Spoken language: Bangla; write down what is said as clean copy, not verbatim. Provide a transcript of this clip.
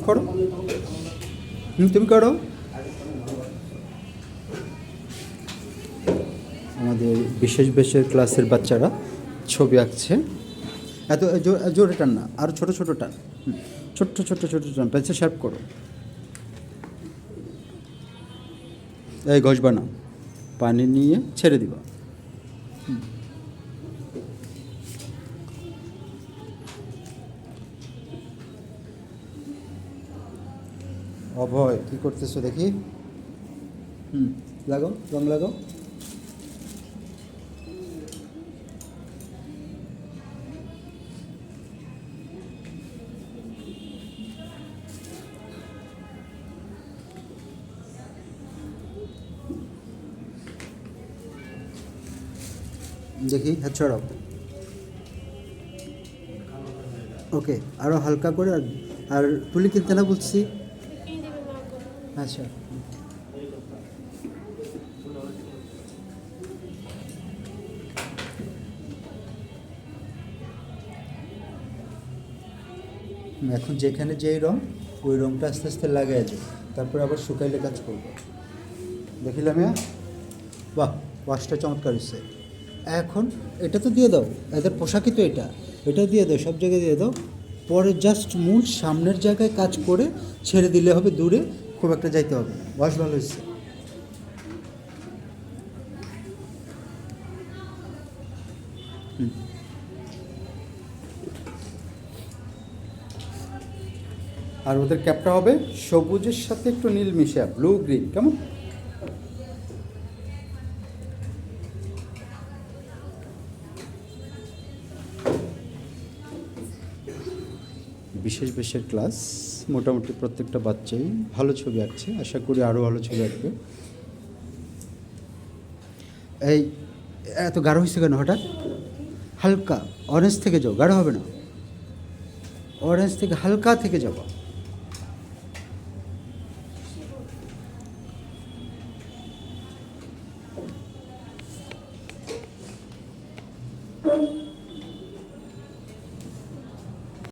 করো, তুমি করো। আমাদের বিশেষ বেশের ক্লাসের বাচ্চারা ছবি আঁকছে। এত জোরে টান না, আরও ছোটো ছোটো টান। ছোট্ট ছোট্ট ছোট্ট টান, পেন্সিল শার্প করো। এই ঘষবা না, পানি নিয়ে ছেড়ে দিবা। অভয় কী করতেছো দেখি? লাগাও, রং লাগাও। দেখি হাত ছড়াও। ওকে, আরও হালকা করে। আর তুলি কিনতে না বলছি। আচ্ছা, এখন যেখানে যেই রং, ওই রংটা আস্তে আস্তে লাগাই যাবে, তারপরে আবার শুকাইলে কাজ করবো। দেখিলাম বাহ, ওয়াশটা চমৎকার হচ্ছে। এখন এটা তো দিয়ে দাও, এদের পোশাকই তো এটা দিয়ে দাও, সব জায়গায় দিয়ে দাও। পরে জাস্ট মূল সামনের জায়গায় কাজ করে ছেড়ে দিলে হবে, দূরে খুব একটা যাইতে হবে না। ওয়াশ ভালো হচ্ছে। আর ওদের ক্যাপটা হবে সবুজের সাথে একটু নীল মিশা, ব্লু গ্রিন, কেমন? বিশেষ বেশের ক্লাস, মোটামুটি প্রত্যেকটা বাচ্চাই ভালো ছবি আঁকছে, আশা করি আরও ভালো ছবি আঁকবে। এই এত গাঢ় হয়েছে কেন হঠাৎ? হালকা অরেঞ্জ থেকে যাও, গাঢ় হবে না। অরেঞ্জ থেকে হালকা থেকে যাবো।